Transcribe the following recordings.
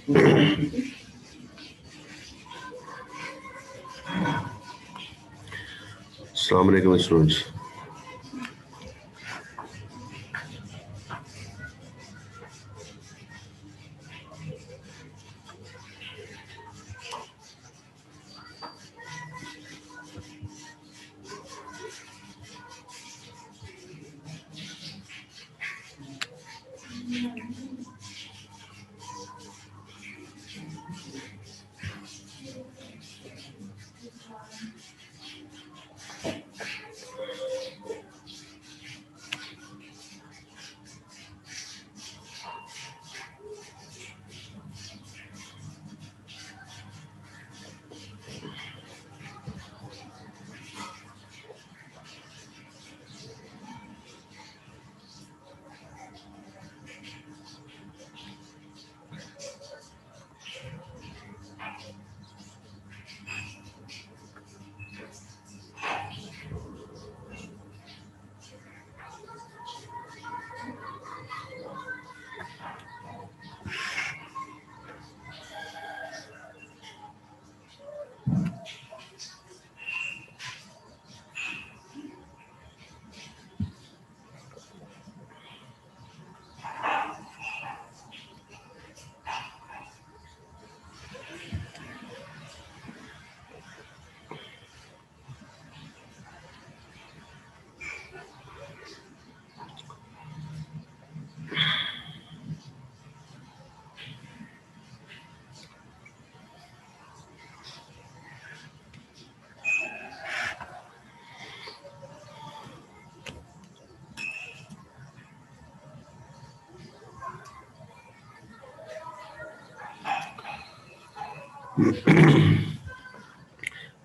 Assalamu alaikum students.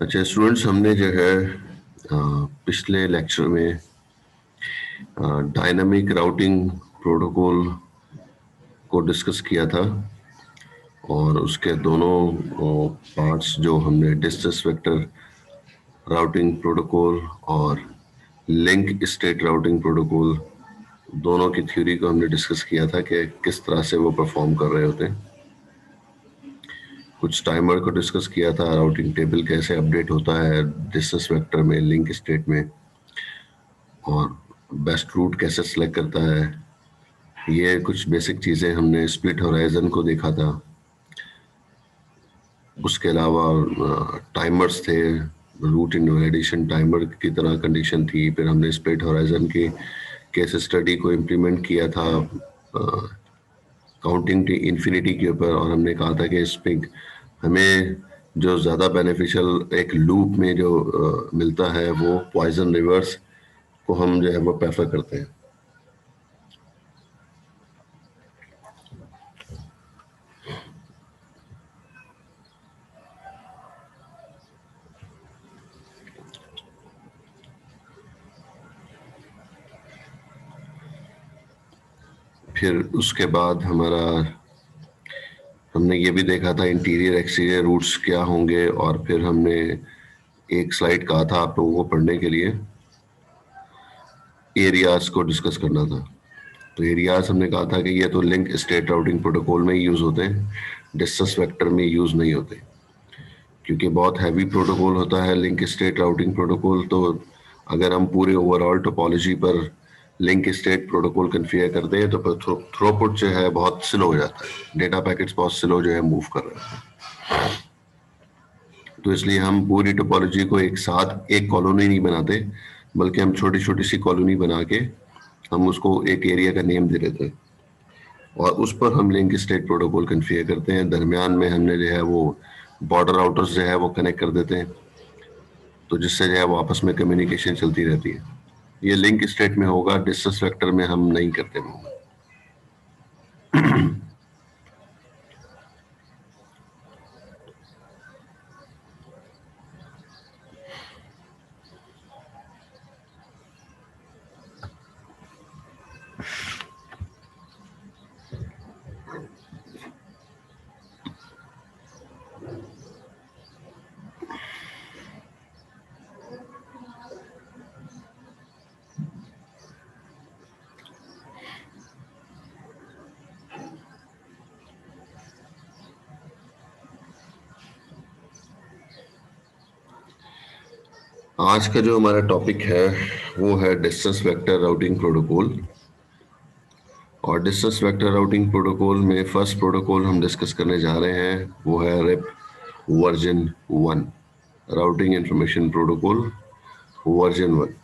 अच्छा students, हमने जो है पिछले लेक्चर में डायनामिक राउटिंग प्रोटोकॉल को डिस्कस किया था और उसके दोनों पार्ट्स जो हमने डिस्टेंस वेक्टर राउटिंग प्रोटोकॉल और लिंक स्टेट राउटिंग प्रोटोकॉल दोनों की थ्योरी को हमने डिस्कस किया था कि किस तरह से वो परफॉर्म कर रहे होते हैं। कुछ टाइमर को डिस्कस किया था, राउटिंग टेबल कैसे अपडेट होता है डिस्टेंस वेक्टर में, लिंक स्टेट में, और बेस्ट रूट कैसे सिलेक्ट करता है। ये कुछ बेसिक चीज़ें हमने स्प्लिट होराइजन को देखा था। उसके अलावा टाइमर्स थे, रूट इनवैलिडेशन टाइमर की तरह कंडीशन थी। फिर हमने स्प्लिट होराइजन की केस स्टडी को इम्प्लीमेंट किया था काउंटिंग टू इन्फिनिटी के ऊपर, और हमने कहा था कि इसमें हमें जो ज़्यादा बेनिफिशियल एक लूप में जो मिलता है वो पॉइजन रिवर्स को हम जो है वो प्रेफर करते हैं। फिर उसके बाद हमने ये भी देखा था इंटीरियर एक्सटीरियर रूट्स क्या होंगे, और फिर हमने एक स्लाइड कहा था आप लोगों को पढ़ने के लिए, एरियाज को डिस्कस करना था। तो एरियाज हमने कहा था कि ये तो लिंक स्टेट राउटिंग प्रोटोकॉल में ही यूज होते हैं, डिस्टेंस वेक्टर में यूज नहीं होते, क्योंकि बहुत हैवी प्रोटोकॉल होता है लिंक स्टेट राउटिंग प्रोटोकॉल। तो अगर हम पूरे ओवरऑल टोपोलॉजी पर लिंक स्टेट प्रोटोकॉल कन्फिगर करते हैं तो फिर थ्रूपुट जो है बहुत स्लो हो जाता है, डेटा पैकेट्स बहुत स्लो जो है मूव कर रहे हैं। तो इसलिए हम पूरी टोपोलॉजी को एक साथ एक कॉलोनी नहीं बनाते, बल्कि हम छोटी छोटी सी कॉलोनी बना के हम उसको एक एरिया का नेम दे देते हैं और उस पर हम लिंक स्टेट प्रोटोकॉल कन्फिगर करते हैं। दरमियान में हमने जो है वो बॉर्डर राउटर्स जो है वो कनेक्ट कर देते हैं, तो जिससे जो है वो आपस में कम्युनिकेशन चलती रहती है। ये लिंक स्टेट में होगा, डिस्टेंस वेक्टर में हम नहीं करते होंगे। आज का जो हमारा टॉपिक है वो है डिस्टेंस वेक्टर राउटिंग प्रोटोकॉल। और डिस्टेंस वेक्टर राउटिंग प्रोटोकॉल में फर्स्ट प्रोटोकॉल हम डिस्कस करने जा रहे हैं वो है RIP version 1, routing information protocol version 1।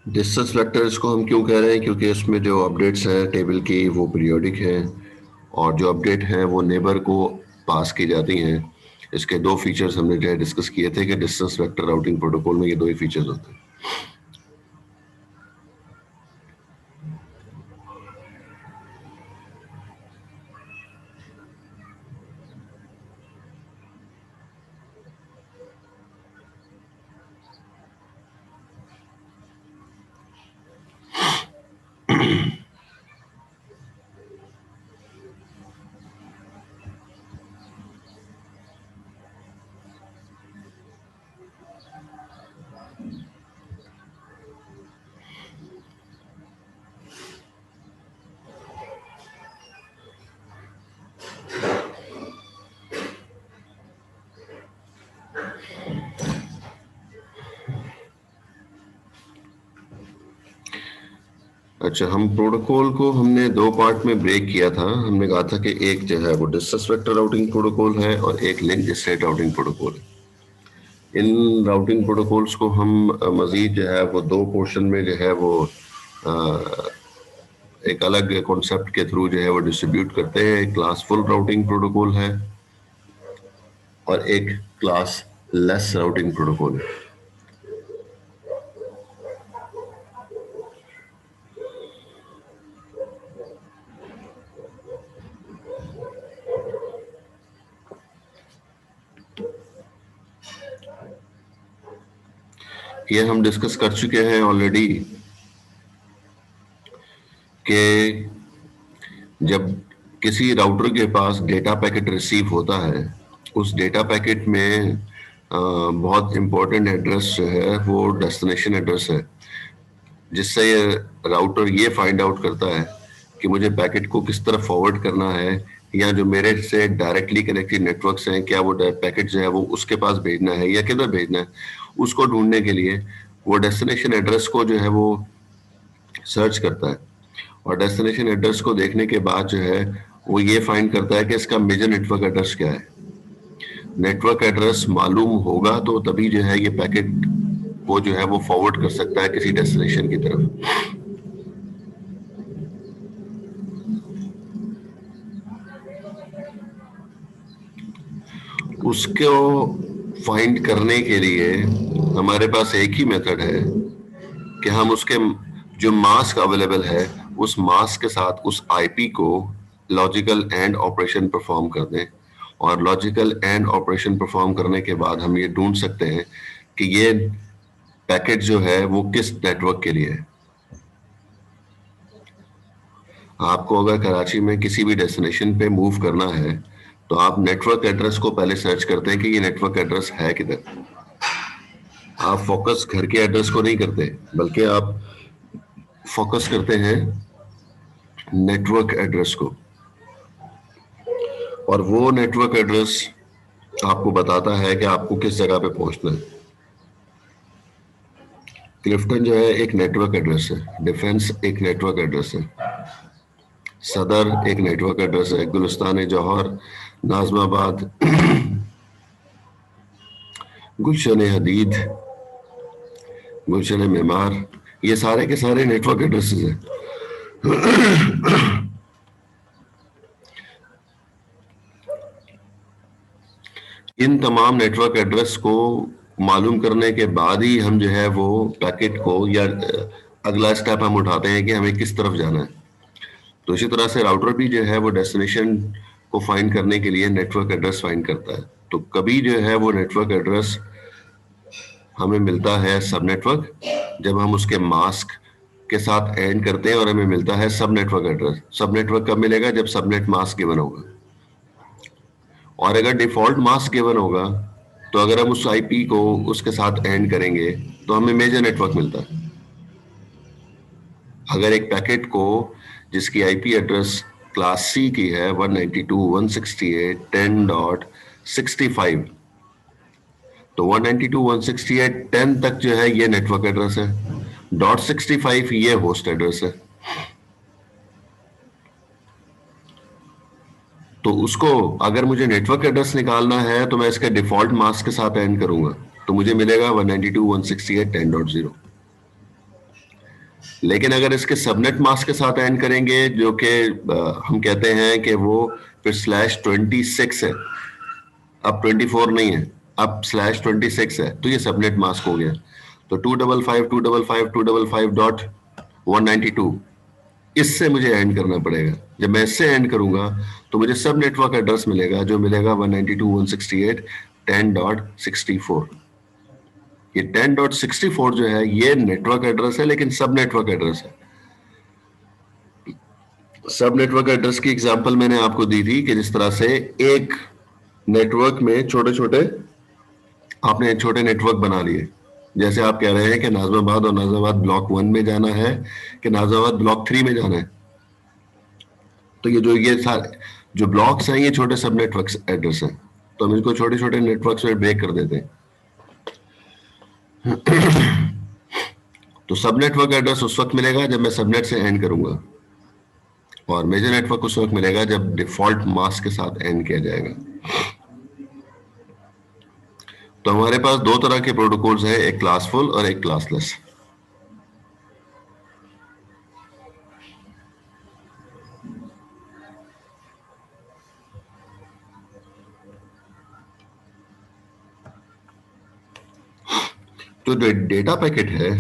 Distance vectors को हम क्यों कह रहे हैं, क्योंकि इसमें जो अपडेट्स हैं टेबल की वो पीरियोडिक हैं, और जो अपडेट हैं वो नेबर को पास की जाती हैं। इसके दो फीचर्स हमने जो है डिस्कस किए थे कि डिस्टेंस वेक्टर राउटिंग प्रोटोकॉल में ये दो ही फीचर्स होते हैं। अच्छा, हम प्रोटोकॉल को हमने दो पार्ट में ब्रेक किया था। हमने कहा था कि एक जो है वो डिस्टेंस वेक्टर राउटिंग प्रोटोकॉल है और एक लिंक स्टेट राउटिंग प्रोटोकॉल है। इन राउटिंग प्रोटोकॉल्स को हम मजीद जो है वो दो पोर्शन में जो है वो एक अलग कॉन्सेप्ट के थ्रू जो है वो डिस्ट्रीब्यूट करते हैं। एक क्लास फुल राउटिंग प्रोटोकॉल है और एक क्लास लेस राउटिंग प्रोटोकॉल है। ये हम डिस्कस कर चुके हैं ऑलरेडी कि जब किसी राउटर के पास डेटा पैकेट रिसीव होता है, उस डेटा पैकेट में बहुत इंपॉर्टेंट एड्रेस जो है वो डेस्टिनेशन एड्रेस है, जिससे राउटर ये फाइंड आउट करता है कि मुझे पैकेट को किस तरफ फॉरवर्ड करना है, या जो मेरे से डायरेक्टली कनेक्टेड नेटवर्क्स हैं क्या वो पैकेट जो है वो उसके पास भेजना है या किधर भेजना है। उसको ढूंढने के लिए वो डेस्टिनेशन एड्रेस को जो है वो सर्च करता है, और डेस्टिनेशन एड्रेस को देखने के बाद जो है वो ये फाइंड करता है कि इसका मेजर नेटवर्क एड्रेस क्या है। नेटवर्क एड्रेस मालूम होगा तो तभी जो है ये पैकेट को जो है वो फॉरवर्ड कर सकता है किसी डेस्टिनेशन की तरफ। उसको फाइंड करने के लिए हमारे पास एक ही मेथड है कि हम उसके जो मास्क अवेलेबल है उस मास्क के साथ उस आईपी को लॉजिकल एंड ऑपरेशन परफॉर्म कर दें, और लॉजिकल एंड ऑपरेशन परफॉर्म करने के बाद हम ये ढूंढ सकते हैं कि ये पैकेट जो है वो किस नेटवर्क के लिए है। आपको अगर कराची में किसी भी डेस्टिनेशन पे मूव करना है तो आप नेटवर्क एड्रेस को पहले सर्च करते हैं कि ये नेटवर्क एड्रेस है किधर। आप फोकस घर के एड्रेस को नहीं करते, बल्कि आप फोकस करते हैं नेटवर्क एड्रेस को, और वो नेटवर्क एड्रेस आपको बताता है कि आपको किस जगह पे पहुंचना है। क्लिफ्टन जो है एक नेटवर्क एड्रेस है, डिफेंस एक नेटवर्क एड्रेस है, सदर एक नेटवर्क एड्रेस है, गुलिस्तान जौहर, नाजमाबाद, गुलशन हदीद, गुलशन मेमार, ये सारे के सारे नेटवर्क एड्रेसेस हैं। इन तमाम नेटवर्क एड्रेस को मालूम करने के बाद ही हम जो है वो पैकेट को या अगला स्टेप हम उठाते हैं कि हमें किस तरफ जाना है। तो इसी तरह से राउटर भी जो है वो डेस्टिनेशन को फाइंड करने के लिए नेटवर्क एड्रेस फाइंड करता है। तो कभी जो है वो नेटवर्क एड्रेस हमें मिलता है सब नेटवर्क जब हम उसके मास्क के साथ एंड करते हैं, और हमें मिलता है सब नेटवर्क एड्रेस। सब नेटवर्क कब मिलेगा? जब सबनेट मास्क गिवन होगा। और अगर डिफॉल्ट मास्क गिवन होगा तो अगर हम उस आईपी को उसके साथ एंड करेंगे तो हमें मेजर नेटवर्क मिलता है। अगर एक पैकेट को जिसकी आईपी एड्रेस क्लास सी की है 192.168.10.65, तो 192.168.10 तक जो है ये नेटवर्क एड्रेस है, .65 ये होस्ट एड्रेस है। तो उसको अगर मुझे नेटवर्क एड्रेस निकालना है तो मैं इसके डिफॉल्ट मास्क के साथ एंड करूंगा, तो मुझे मिलेगा 192.168.10.0। लेकिन अगर इसके सबनेट मास्क के साथ एंड करेंगे, जो कि हम कहते हैं कि वो फिर /26 है, अब 24 नहीं है, अब /26 है, तो ये सबनेट मास्क हो गया। तो 255.255.255.192 इससे मुझे एंड करना पड़ेगा। जब मैं इससे एंड करूंगा तो मुझे सब नेटवर्क एड्रेस मिलेगा, जो मिलेगा 192.168.10.64। ये 10.64 जो है ये नेटवर्क एड्रेस है, लेकिन सब नेटवर्क एड्रेस है। सब नेटवर्क एड्रेस की एग्जांपल मैंने आपको दी थी कि जिस तरह से एक नेटवर्क में छोटे छोटे आपने छोटे नेटवर्क बना लिए। जैसे आप कह रहे हैं कि नाजमाबाद और नाजमाबाद ब्लॉक 1 में जाना है कि नाजमाबाद ब्लॉक 3 में जाना है, तो ये सारे जो ब्लॉक्स हैं ये छोटे सब नेटवर्क एड्रेस हैं, तो हम इनको छोटे छोटे नेटवर्क्स में ब्रेक कर देते हैं। तो सब नेटवर्क एड्रेस उस वक्त मिलेगा जब मैं सबनेट से एंड करूंगा, और मेजर नेटवर्क उस वक्त मिलेगा जब डिफॉल्ट मास्क के साथ एंड किया जाएगा। तो हमारे पास दो तरह के प्रोटोकॉल्स हैं, एक क्लासफुल और एक क्लासलेस। तो जो डेटा पैकेट है,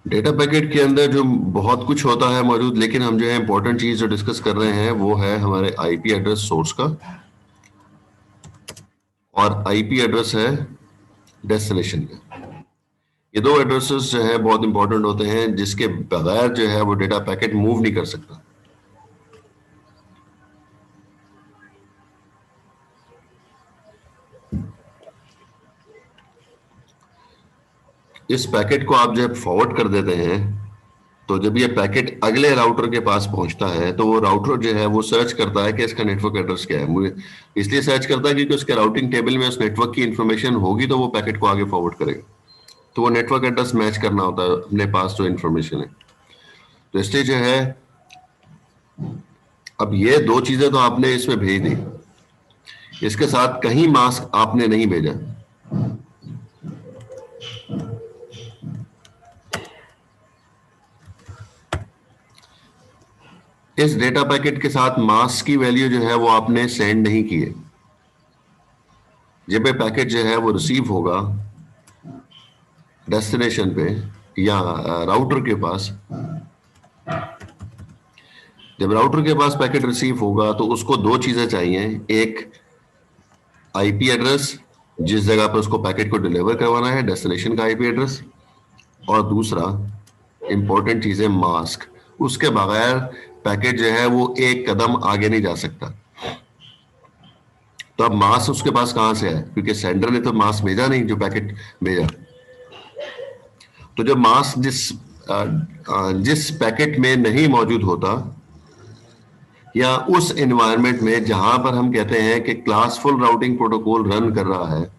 डेटा पैकेट के अंदर जो बहुत कुछ होता है मौजूद, लेकिन हम जो है इंपॉर्टेंट चीज जो डिस्कस कर रहे हैं वो है हमारे आईपी एड्रेस सोर्स का, और आईपी एड्रेस है डेस्टिनेशन का। ये दो एड्रेसेस जो है बहुत इंपॉर्टेंट होते हैं, जिसके बगैर जो है वो डेटा पैकेट मूव नहीं कर सकता। इस पैकेट को आप जब फॉरवर्ड कर देते हैं, तो जब ये पैकेट अगले राउटर के पास पहुंचता है तो वो राउटर जो है वो सर्च करता है कि इसका नेटवर्क एड्रेस क्या है। मुझे इसलिए सर्च करता है क्योंकि उसके राउटिंग टेबल में उस नेटवर्क की इंफॉर्मेशन होगी, तो वो पैकेट को आगे फॉरवर्ड करेगा। तो वो नेटवर्क एड्रेस मैच करना होता है अपने पास जो इंफॉर्मेशन है। तो इसलिए जो है, अब ये दो चीजें तो आपने इसमें भेज दी, इसके साथ कहीं मास्क आपने नहीं भेजा। इस डेटा पैकेट के साथ मास्क की वैल्यू जो है वो आपने सेंड नहीं की है। जब ये पैकेट जो है वो रिसीव होगा डेस्टिनेशन पे या राउटर के पास, जब राउटर के पास पैकेट रिसीव होगा तो उसको दो चीजें चाहिए, एक आईपी एड्रेस जिस जगह पर उसको पैकेट को डिलीवर करवाना है, डेस्टिनेशन का आईपी एड्रेस, और दूसरा इंपॉर्टेंट चीज है मास्क। उसके बगैर पैकेट जो है वो एक कदम आगे नहीं जा सकता। तो अब मास्क उसके पास कहां से है, क्योंकि सेंडर ने तो मास्क भेजा नहीं, जो पैकेट भेजा। तो जब मास्क जिस पैकेट में नहीं मौजूद होता, या उस एनवायरनमेंट में जहां पर हम कहते हैं कि क्लासफुल राउटिंग प्रोटोकॉल रन कर रहा है,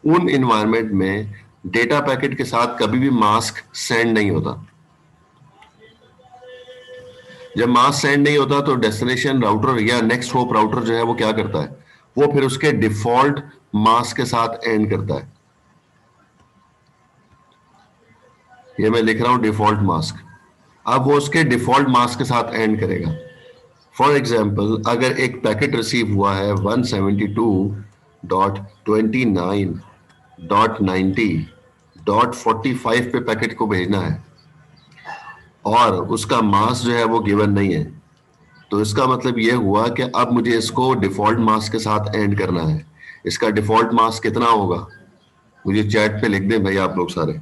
उन एनवायरनमेंट में डेटा पैकेट के साथ कभी भी मास्क सेंड नहीं होता। जब मास्क सेंड नहीं होता तो डेस्टिनेशन राउटर या नेक्स्ट होप राउटर जो है वो क्या करता है, वो फिर उसके डिफॉल्ट मास्क के साथ एंड करता है। ये मैं लिख रहा हूं डिफॉल्ट मास्क। अब वो उसके डिफॉल्ट मास्क के साथ एंड करेगा। फॉर एग्जाम्पल, अगर एक पैकेट रिसीव हुआ है 172.29.90.45 पे पैकेट को भेजना है, और उसका मास्क जो है वो गिवन नहीं है, तो इसका मतलब ये हुआ कि अब मुझे इसको डिफॉल्ट मास्क के साथ एंड करना है। इसका डिफॉल्ट मास्क कितना होगा, मुझे चैट पे लिख दें भाई आप लोग सारे।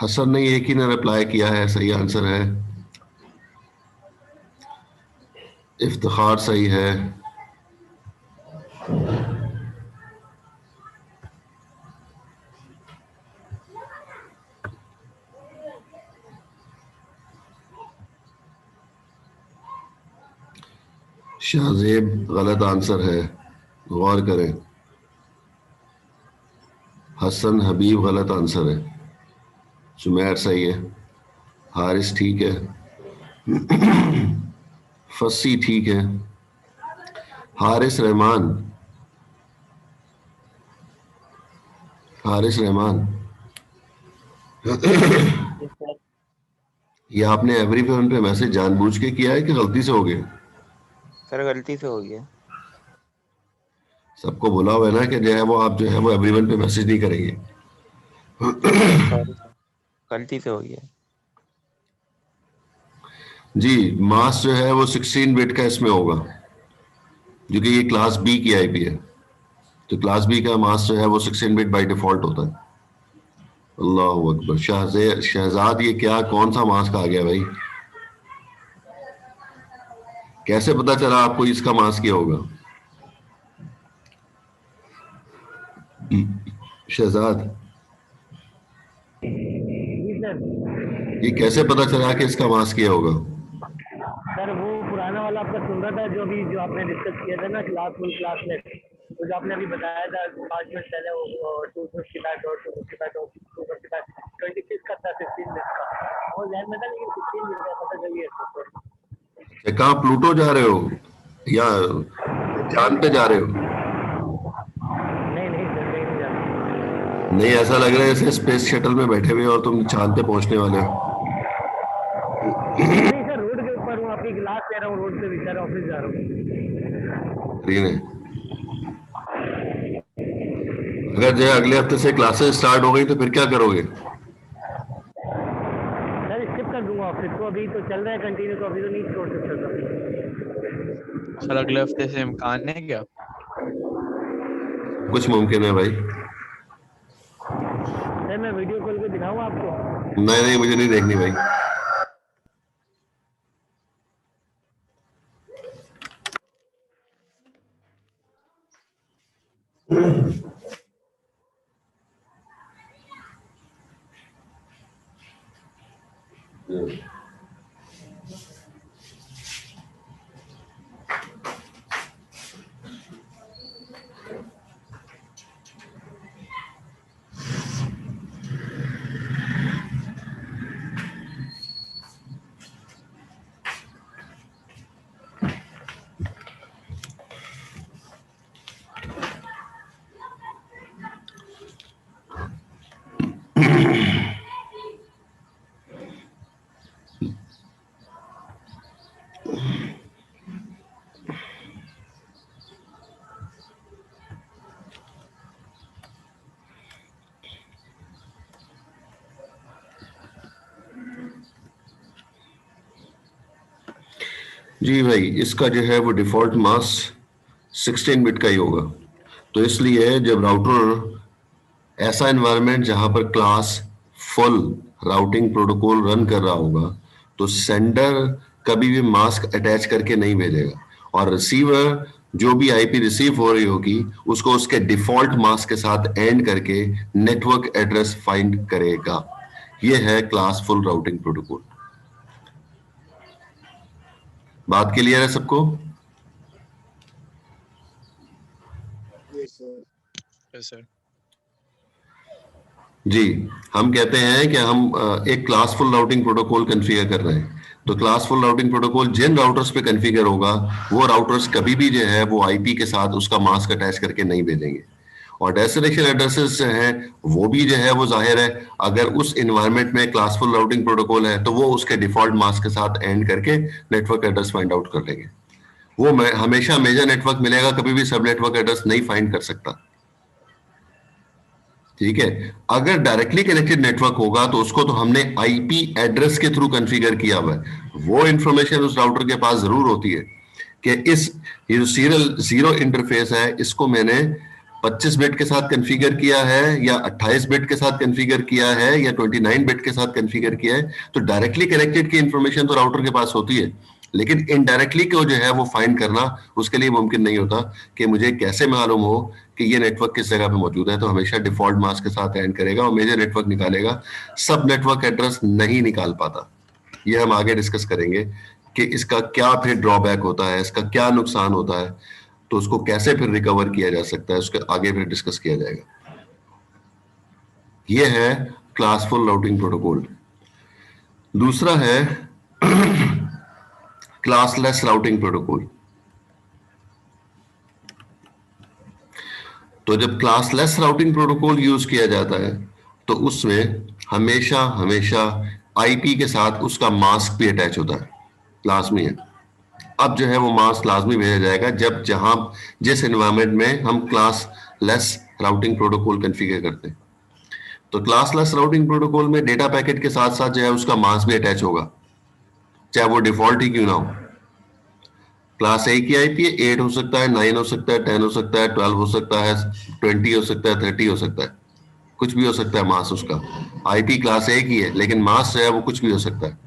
हसन ने एक ही ने रिप्लाई किया है, सही आंसर है। इफ्तिखार सही है। शाहजेब गलत आंसर है, गौर करें। हसन हबीब गलत आंसर है। सुमेर सही है। हारिस ठीक है। फसी ठीक है। Haris Rahman, Haris Rahman, yes sir. ये आपने एवरीवन पे मैसेज जानबूझ के किया है कि गलती से हो गया? सर गलती से हो गया। सबको बोला हुआ है ना कि जो है वो आप जो है वो एवरीवन पे मैसेज नहीं करेंगे। सॉरी सर, गलती से हो गया। जी, मास जो है वो 16 बिट का इसमें होगा, क्योंकि ये क्लास बी की आईपी है, तो क्लास बी का मास जो है वो 16 बिट बाय डिफॉल्ट होता है। अल्लाह अकबर। शहजाद, ये क्या कौन सा मास का आ गया भाई? कैसे पता चला आपको इसका मास क्या होगा? शहजाद, जी सर। ये कैसे पता चला कि इसका मास क्या होगा? सर वो पुराना वाला आपका सुन रहा था, जो आपने डिस्कस किया था ना फुल क्लास में, तो जो आपने अभी बताया था 5 मिनट पहले, वो 255 और 255 26 का था, 16 मिनट का, वो ध्यान में था, लेकिन 16 मिनट का पता चलिए। कहाँ प्लूटो जा रहे हो या चांद पे जा रहे हो? नहीं नहीं सर, कहीं नहीं जाता। नहीं, ऐसा लग रहा है जैसे स्पेस शटल में बैठे हुए और तुम चांद पे पहुंचने वाले हो। नहीं सर, रोड के ऊपर हूँ, आपकी क्लास ले रहा हूँ, रोड पे भी सर, ऑफिस जा रहा हूँ। ठीक है। अगर जो है अगले हफ्ते से क्लासेस स्टार्ट हो गई तो फिर क्या करोगे? सर स्किप कर दूंगा ऑफिस को, अभी तो चल रहा है कंटिन्यू, तो अभी तो नहीं छोड़ सकता था। सर अगले हफ्ते से इम्कान है क्या? कुछ मुमकिन है भाई। सर मैं वीडियो कॉल पे दिखाऊँ आपको? नहीं नहीं, मुझे नहीं देखनी भाई। जी भाई, इसका जो है वो डिफॉल्ट मास 16 बिट का ही होगा। तो इसलिए जब राउटर ऐसा एनवायरनमेंट जहां पर class full routing protocol run कर रहा होगा, तो सेंडर कभी भी मास्क अटैच करके नहीं भेजेगा, और रिसीवर जो भी आईपी रिसीव हो रही होगी उसको उसके डिफॉल्ट मास्क के साथ एंड करके नेटवर्क एड्रेस फाइंड करेगा। यह है क्लास फुल राउटिंग प्रोटोकॉल। बात क्लियर है सबको? Yes sir. जी, हम कहते हैं कि हम एक क्लासफुल राउटिंग प्रोटोकॉल कॉन्फ़िगर कर रहे हैं। तो क्लासफुल राउटिंग प्रोटोकॉल जिन राउटर्स पे कॉन्फ़िगर होगा, वो राउटर्स कभी भी जो है वो आईपी के साथ उसका मास्क अटैच करके नहीं भेजेंगे। और डेस्टिनेशन एड्रेसेस हैं वो भी जो है वो जाहिर है, अगर उस एनवायरनमेंट में क्लासफुल राउटिंग प्रोटोकॉल है तो वो उसके डिफॉल्ट मास्क के साथ एंड करके नेटवर्क एड्रेस फाइंड आउट कर लेंगे। वो हमेशा मेजर नेटवर्क मिलेगा, कभी भी सब नेटवर्क एड्रेस नहीं फाइंड कर सकता। ठीक है। अगर डायरेक्टली कनेक्टेड नेटवर्क होगा तो उसको तो हमने आईपी एड्रेस के थ्रू कॉन्फ़िगर किया हुआ है, वो इंफॉर्मेशन उस राउटर के पास जरूर होती है कि इस ये जो सीरियल जीरो इंटरफेस है इसको मैंने 25 बिट के साथ कॉन्फ़िगर किया है या 28 बिट के साथ कॉन्फ़िगर किया है या 29 बिट के साथ कॉन्फ़िगर किया है, तो डायरेक्टली कनेक्टेड की इंफॉर्मेशन तो राउटर के पास होती है, लेकिन इनडायरेक्टली को जो है वो फाइंड करना उसके लिए मुमकिन नहीं होता कि मुझे कैसे मालूम हो कि ये नेटवर्क किस जगह पे मौजूद है। तो हमेशा डिफॉल्ट मास्क के साथ एंड करेगा और मेजर नेटवर्क निकालेगा, सब नेटवर्क एड्रेस नहीं निकाल पाता। ये हम आगे डिस्कस करेंगे कि इसका क्या फिर ड्रॉबैक होता है, इसका क्या नुकसान होता है, तो उसको कैसे फिर रिकवर किया जा सकता है, उसके आगे फिर डिस्कस किया जाएगा। ये है क्लासफुल राउटिंग प्रोटोकॉल। दूसरा है क्लासलेस राउटिंग प्रोटोकॉल। तो जब क्लासलेस राउटिंग प्रोटोकॉल यूज किया जाता है तो उसमें हमेशा हमेशा आईपी के साथ उसका मास्क भी अटैच होता है, लाजमी है। अब जो है वो मास्क लाजमी भेजा जाएगा जब जहां जिस एनवायरनमेंट में हम क्लासलेस राउटिंग प्रोटोकॉल कॉन्फ़िगर करते हैं। तो क्लासलेस राउटिंग प्रोटोकॉल में डेटा पैकेट के साथ साथ जो है उसका मास्क भी अटैच होगा, चाहे वो डिफॉल्ट ही क्यों ना हो। क्लास ए की आईपी 8 हो सकता है, 9 हो सकता है, 10 हो सकता है, 12 हो सकता है, 20 हो सकता है, 30 हो सकता है, कुछ भी हो सकता है मास उसका। आईपी क्लास ए की है लेकिन मास जो है वो कुछ भी हो सकता है,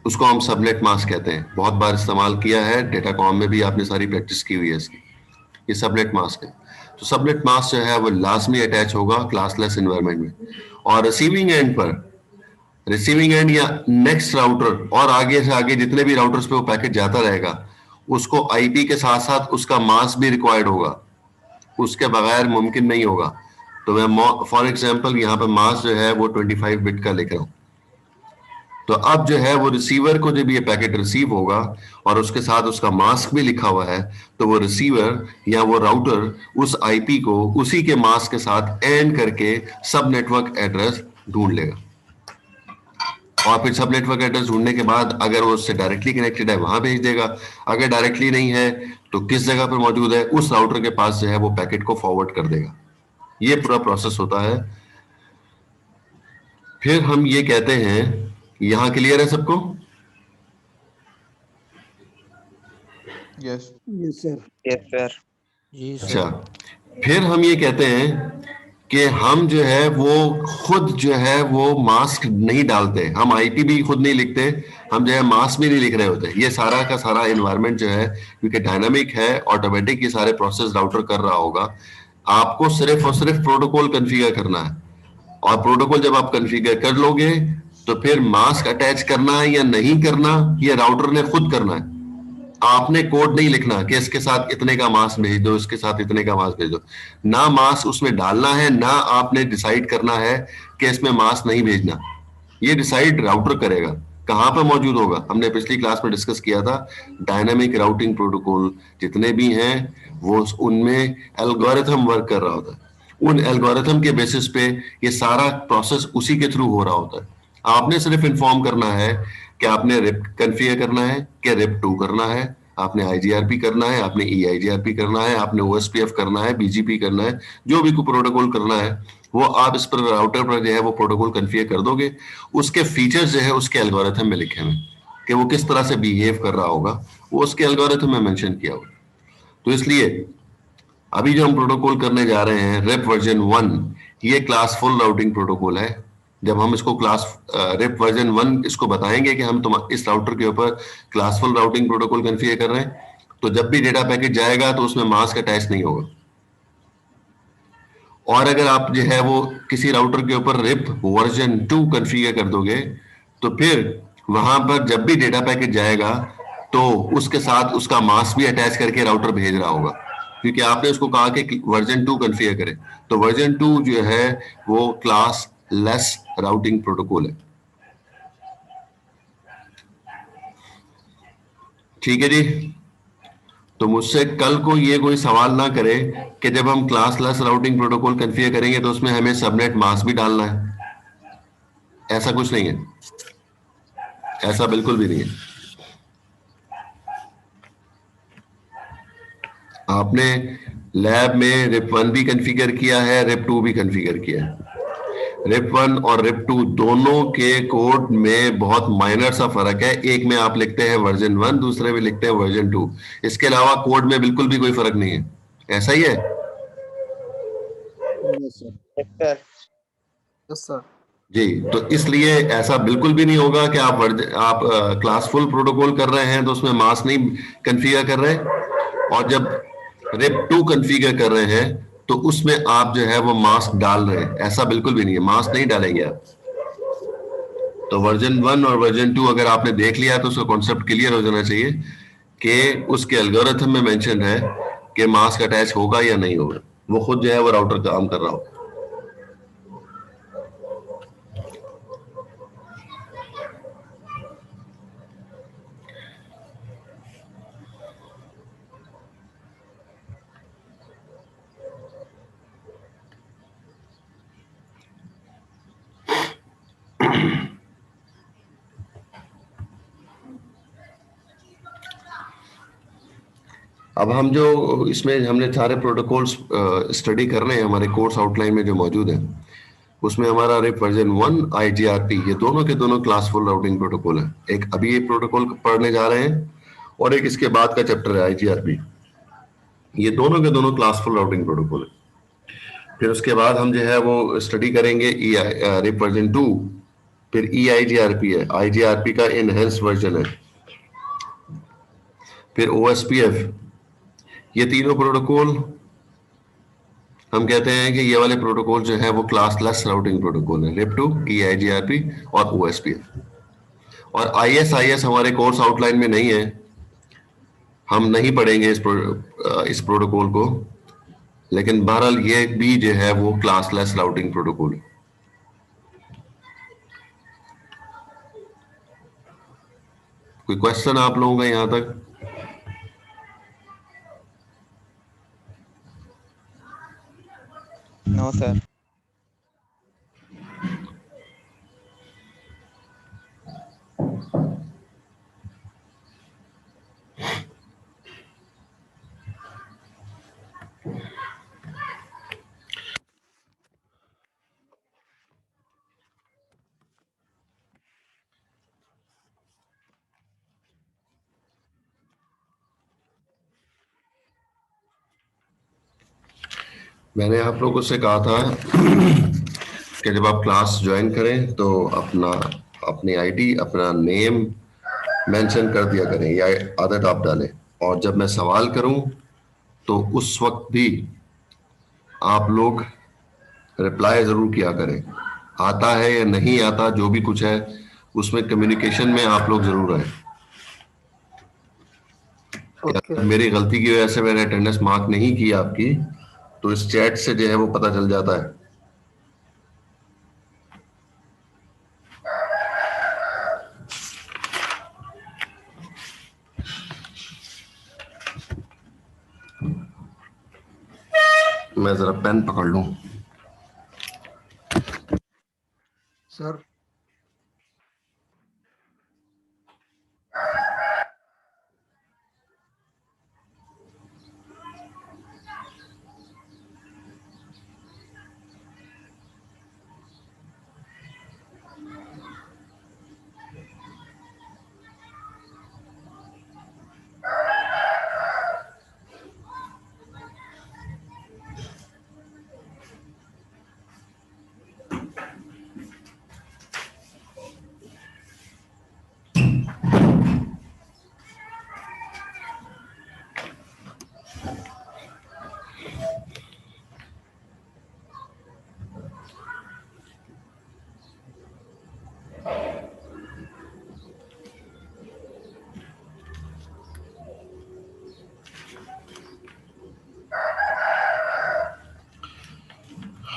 उसको हम सबनेट मास्क कहते हैं। बहुत बार इस्तेमाल किया है, डेटा कॉम में भी आपने सारी प्रैक्टिस की हुई है इसकी। ये सबनेट मास्क है। तो सबनेट मास्क जो है वो लाजमी अटैच होगा क्लासलेस एनवायरनमेंट में। और रिसीविंग एंड पर, रिसीविंग एंड या नेक्स्ट राउटर और आगे से आगे जितने भी राउटर्स पे वो पैकेट जाता रहेगा, उसको आईपी के साथ साथ उसका मास्क भी रिक्वायर्ड होगा, उसके बगैर मुमकिन नहीं होगा। तो मैं फॉर एग्जांपल यहाँ पे मास्क जो है वो 25 बिट का लिख रहा हूँ। तो अब जो है वो रिसीवर को जब ये पैकेट रिसीव होगा और उसके साथ उसका मास्क भी लिखा हुआ है, तो वो रिसीवर या वो राउटर उस आईपी को उसी के मास्क के साथ एंड करके सब नेटवर्क एड्रेस ढूंढ लेगा। और फिर सब नेटवर्क एड्रेस ढूंढने के बाद अगर वो उससे डायरेक्टली कनेक्टेड है वहां भेज देगा, अगर डायरेक्टली नहीं है तो किस जगह पर मौजूद है उस राउटर के पास जो है वो पैकेट को फॉरवर्ड कर देगा। ये पूरा प्रोसेस होता है। फिर हम ये कहते हैं, यहां क्लियर है सबको? Yes yes sir. Yes sir. अच्छा, फिर हम ये कहते हैं कि हम जो है वो खुद जो है वो मास्क नहीं डालते, हम आईपी भी खुद नहीं लिखते, हम जो है मास्क भी नहीं लिख रहे होते। ये सारा का सारा एनवायरनमेंट जो है क्योंकि डायनामिक है, ऑटोमेटिक ये सारे प्रोसेस राउटर कर रहा होगा। आपको सिर्फ और सिर्फ प्रोटोकॉल कॉन्फ़िगर करना है, और प्रोटोकॉल जब आप कॉन्फ़िगर कर लोगे तो फिर मास्क अटैच करना है या नहीं करना ये राउटर ने खुद करना है। आपने कोड नहीं लिखना कि इसके साथ इतने का मास्क भेज दो, इसके साथ इतने का मास्क भेज दो। ना मास्क उसमें डालना है, ना आपने डिसाइड करना है कि इसमें मास्क नहीं भेजना। ये डिसाइड राउटर करेगा कहां पर मौजूद होगा। हमने पिछली क्लास में डिस्कस किया था, डायनामिक राउटिंग प्रोटोकॉल जितने भी हैं वो उनमें एल्गोरिथम वर्क कर रहा होता है। उन एल्गोरिथम के बेसिस पे ये सारा प्रोसेस उसी के थ्रू हो रहा होता है। आपने सिर्फ इन्फॉर्म करना है कि आपने रिप कॉन्फ़िगर करना है, कि रिप 2 करना है, आपने आईजीआरपी करना है, आपने ईआईजीआरपी करना है, आपने ओएसपीएफ करना है, बीजीपी करना है, जो भी कोई प्रोटोकॉल करना है वो आप इस पर राउटर पर जो है वो प्रोटोकॉल कॉन्फ़िगर कर दोगे। उसके फीचर्स जो है उसके एल्गोरिथम में लिखे हुए कि वो किस तरह से बिहेव कर रहा होगा, वो उसके एल्गोरिथम में मेंशन किया होगा। तो इसलिए अभी जो हम प्रोटोकॉल करने जा रहे हैं रिप वर्जन 1, ये क्लासफुल राउटिंग प्रोटोकॉल है। जब हम इसको क्लास रिप वर्जन 1 इसको बताएंगे कि हम इस राउटर के ऊपर क्लासफुल राउटिंग प्रोटोकॉल कॉन्फ़िगर कर रहे हैं, तो जब भी डेटा पैकेट जाएगा तो उसमें मास्क अटैच नहीं होगा। और अगर आप जो है वो किसी राउटर के ऊपर रिप वर्जन 2 कॉन्फ़िगर कर दोगे तो फिर वहां पर जब भी डेटा पैकेट जाएगा तो उसके साथ उसका मास्क भी अटैच करके राउटर भेज रहा होगा, क्योंकि आपने उसको कहा कि वर्जन 2 कॉन्फ़िगर करे। तो वर्जन 2 जो है वो क्लास लेस राउटिंग प्रोटोकॉल है। ठीक है जी। तो मुझसे कल को ये कोई सवाल ना करे कि जब हम class less routing protocol configure करेंगे तो उसमें हमें सबनेट मास्क भी डालना है। ऐसा कुछ नहीं है, ऐसा बिल्कुल भी नहीं है। आपने लैब में रिप 1 भी कॉन्फ़िगर किया है, रिप 2 भी कॉन्फ़िगर किया है। रिप 1 और रिप 2 दोनों के कोड में बहुत माइनर सा फर्क है। एक में आप लिखते हैं वर्जन 1, दूसरे में लिखते हैं वर्जन 2। इसके अलावा कोड में बिल्कुल भी कोई फर्क नहीं है। ऐसा ही है? Sir yes sir. जी, तो इसलिए ऐसा बिल्कुल भी नहीं होगा कि आप क्लास फुल प्रोटोकॉल कर रहे हैं तो उसमें मास्क नहीं कन्फिगर कर रहे हैं, और जब रेप 2 कन्फिगर कर रहे हैं तो उसमें आप जो है वो मास्क डाल रहे हैं। ऐसा बिल्कुल भी नहीं है, मास्क नहीं डालेंगे आप। तो वर्जन 1 और वर्जन 2 अगर आपने देख लिया तो उसका कॉन्सेप्ट क्लियर हो जाना चाहिए कि उसके एल्गोरिथम में मेंशन है कि मास्क अटैच होगा या नहीं होगा। वो खुद जो है वो राउटर काम कर रहा हो। अब हम जो इसमें हमने सारे प्रोटोकॉल्स स्टडी कर रहे हैं, हमारे कोर्स आउटलाइन में जो मौजूद है, उसमें हमारा रिप वर्जन 1 IGRP ये दोनों के दोनों क्लास फुल राउटिंग प्रोटोकॉल है। एक अभी ये प्रोटोकॉल पढ़ने जा रहे हैं और एक इसके बाद का चैप्टर है IGRP। ये दोनों के दोनों क्लास फुल राउटिंग प्रोटोकॉल है। फिर उसके बाद हम जो है वो स्टडी करेंगे रिप वर्जन 2, फिर EIGRP है, IGRP का इनहेंस वर्जन है, फिर OSPF। ये तीनों प्रोटोकॉल हम कहते हैं कि ये वाले प्रोटोकॉल जो है वो क्लास लेस राउटिंग प्रोटोकॉल है, रिप 2, EIGRP और OSPF। और ISIS हमारे कोर्स आउटलाइन में नहीं है, हम नहीं पढ़ेंगे इस प्रोटोकॉल को, लेकिन बहरहाल ये भी जो है वो क्लास लेस राउटिंग प्रोटोकॉल है। कोई क्वेश्चन आप लोगों का यहां तक? No sir. मैंने आप लोगों से कहा था कि जब आप क्लास ज्वाइन करें तो अपनी आईडी, अपना नेम मेंशन कर दिया करें या आदत आप डालें, और जब मैं सवाल करूं तो उस वक्त भी आप लोग रिप्लाई जरूर किया करें। आता है या नहीं आता, जो भी कुछ है उसमें कम्युनिकेशन में आप लोग जरूर रहें। ओके। मेरी गलती की वजह से मैंने अटेंडेंस मार्क नहीं की आपकी, तो इस चैट से जो है वो पता चल जाता है। मैं जरा पेन पकड़ लूं। सर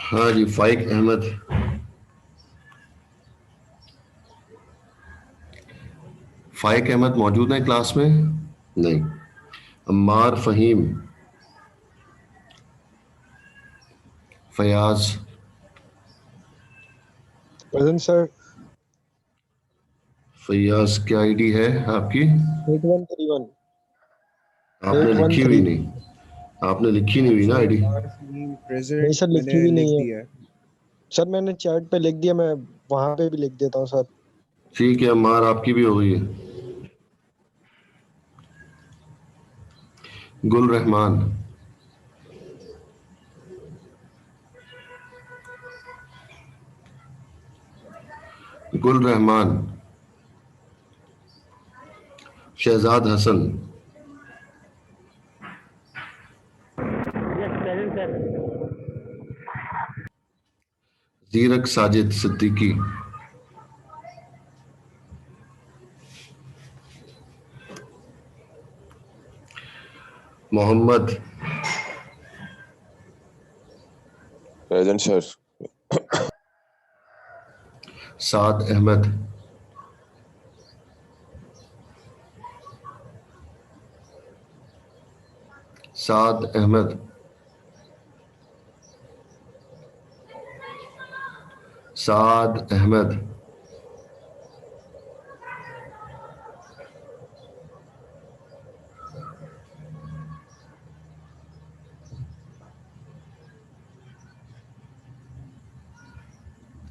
हाँ जी, फाइक अहमद। फाइक अहमद मौजूद है क्लास में? नहीं। Ammar Faheem, Fayaz, present sir. फयाज क्या आईडी है आपकी? 8131। आपने लिखी हुई नहीं, आपने लिखी नहीं हुई ना आईडी। नहीं सर, लिखी भी नहीं है सर, मैंने चैट पे लिख दिया, मैं वहां पे भी लिख देता हूँ सर। ठीक है, अम्मार आपकी भी हो गई है। Gul Rehman, Gul Rehman, Shahzad Hasan, yes present sir. Zeerak Sajid Siddiqui, Mohammad, present sir. Saad Ahmed, Saad Ahmed, Saad Ahmed,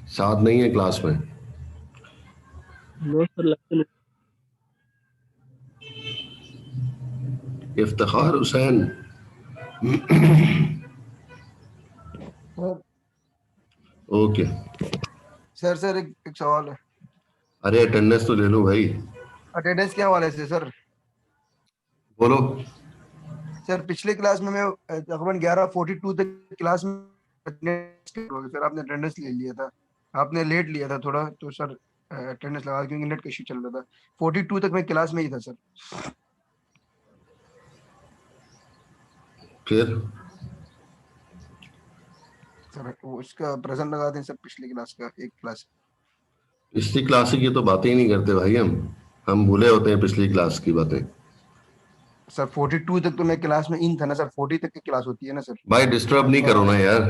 Saad नहीं है क्लास में। नो सर लगता नहीं। इफ्तिखार हुसैन, ओके। सर एक सवाल है। अरे अटेंडेंस तो ले लो भाई, अटेंडेंस क्या वाले से सर? बोलो। सर पिछले क्लास में मैं तकरीबन 11:42 तक क्लास में attendance हो गई सर, आपने अटेंडेंस ले लिया था, आपने लेट लिया था थोड़ा, तो सर अटेंडेंस लगा क्योंकि नेट का इशू चल रहा था। 42 तक मैं क्लास में ही था सर। फिर सर वो इसका प्रेजेंट लगा दें सर, पिछली क्लास का एक क्लास। पिछली क्लास की तो बातें ही नहीं करते भाई, हम भूले होते हैं पिछली क्लास की बातें। सर 42 तक तो मैं क्लास में इन था ना सर, 40 तक की क्लास होती है ना सर। भाई डिस्टर्ब नहीं करो ना यार,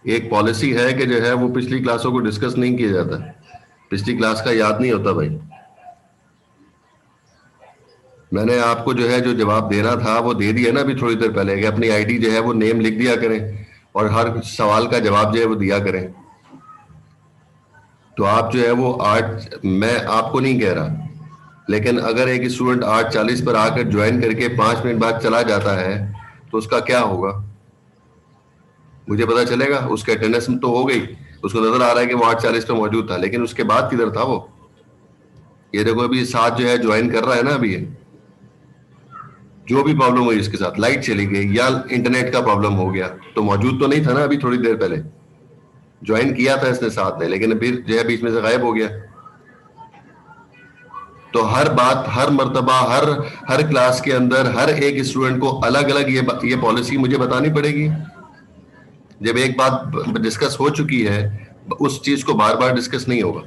एक पॉलिसी है कि जो है वो पिछली क्लासों को डिस्कस नहीं किया जाता, पिछली क्लास का याद नहीं होता भाई। मैंने आपको जो है जो जवाब देना था वो दे दिया ना अभी थोड़ी देर पहले, कि अपनी आईडी जो है वो नेम लिख दिया करें और हर सवाल का जवाब जो है वो दिया करें। तो आप जो है वो 8, मैं आपको नहीं कह रहा, लेकिन अगर एक स्टूडेंट 8:40 पर आकर ज्वाइन करके 5 मिनट बाद चला जाता है तो उसका क्या होगा? मुझे पता चलेगा, उसके अटेंडेंस तो हो गई, उसको नजर आ रहा है कि वो 8:40 पे मौजूद था, लेकिन उसके बाद किधर था वो? ये देखो अभी साथ जो है ज्वाइन कर रहा है ना अभी, ये जो भी प्रॉब्लम हुई इसके साथ, लाइट चली गई या इंटरनेट का प्रॉब्लम हो गया, तो मौजूद तो नहीं था ना अभी थोड़ी देर पहले, ज्वाइन किया था इसने साथ में, लेकिन फिर जो है बीच में से गायब हो गया। तो हर बात, हर मर्तबा, हर क्लास के अंदर हर एक स्टूडेंट को अलग अलग ये पॉलिसी मुझे बतानी पड़ेगी। जब एक बात डिस्कस हो चुकी है उस चीज को बार बार डिस्कस नहीं होगा।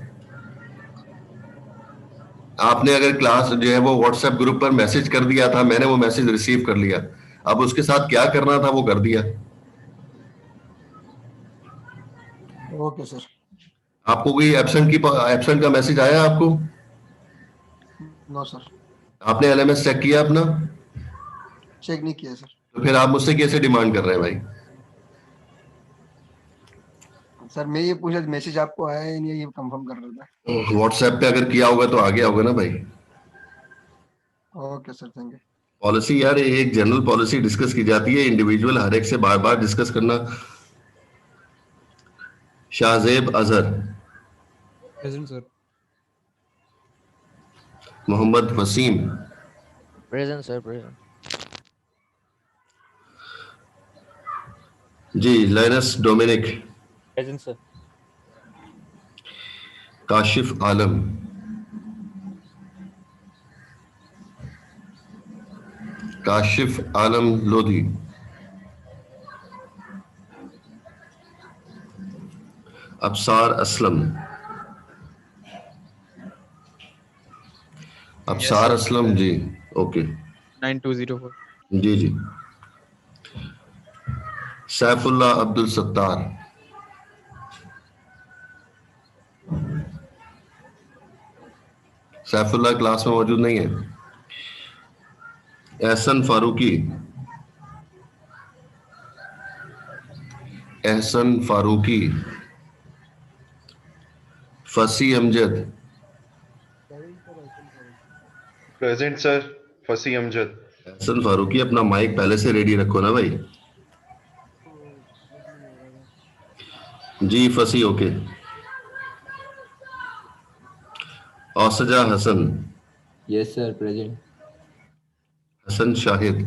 आपने अगर क्लास जो है वो व्हाट्सएप ग्रुप पर मैसेज कर दिया था, मैंने वो मैसेज रिसीव कर लिया, अब उसके साथ क्या करना था वो कर दिया। Okay sir. आपको कोई एब्सेंट का मैसेज आया आपको? नो सर, आपने एलएमएस चेक किया अपना? चेक नहीं किया सर। तो फिर आप मुझसे कैसे डिमांड कर रहे हैं भाई? सर मैं ये पूछा मैसेज आपको आया है नहीं, ये कंफर्म कर रहा था। व्हाट्सएप पे अगर किया होगा तो आ गया होगा ना भाई। Okay sir, thank you. Policy यार, एक जनरल पॉलिसी डिस्कस की जाती है, इंडिविजुअल हर एक से बार बार डिस्कस करना। Shahzeb Azhar, present sir. Mohammad Waseem, present sir. Present. जी Linus Dominic, present sir. Kashif Alam, Kashif Alam Lodhi, Absar Aslam, Absar Aslam ji, okay 9204। जी जी। सैफुल्लाह अब्दुल सत्तार, सैफुल्लाह क्लास में मौजूद नहीं है। एहसन फारूकी, एहसन फारूकी, फसी अमजद, प्रेजेंट सर। फसी अमजद। एहसन फारूकी अपना माइक पहले से रेडी रखो ना भाई। जी Fasi, okay. Ausja Hasan, Yes, sir. Present. Hasan Shahid,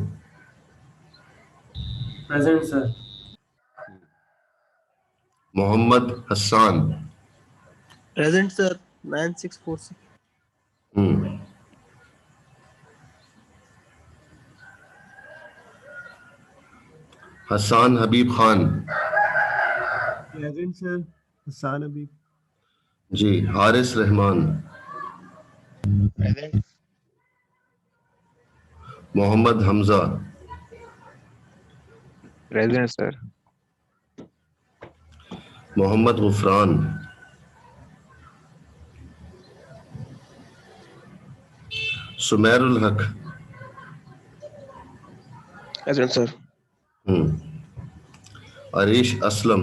present sir. Mohammad Hassan, Present, sir. 9646. Hassan Habib Khan, Present, sir. Hassan Habib. जी। Haris Rehman, present. Mohammad Hamza, present sir. Mohammad Gufran, Sumairul Haq, present sir. Areesh Aslam,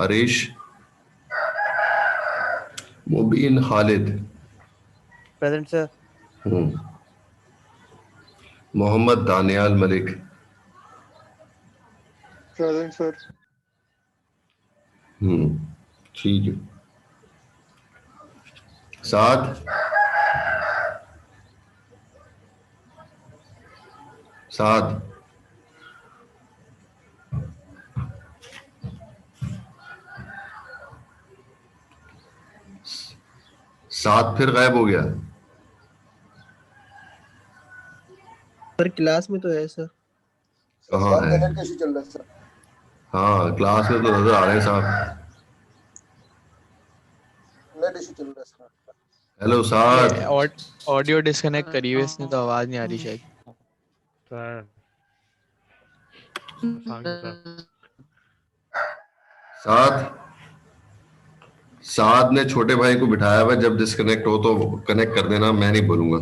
Areesh Mubeen Khalid, Present, sir. Mohammad Daniyal Malik, present sir. ठीक है। सात, सात, सात फिर गायब हो गया। सर क्लास में तो है सर। कहाँ है? नेट कैसे चल रहा है सर? हाँ, क्लास में तो नजर आ रहे हैं साहब। नेट इशू चल रहा है सर। हेलो सात, ऑडियो डिस्कनेक्ट करी हुई है इसने, तो आवाज नहीं आ रही शायद। सात, सात ने छोटे भाई को बिठाया हुआ, जब डिस्कनेक्ट हो तो कनेक्ट कर देना, मैं नहीं बोलूंगा।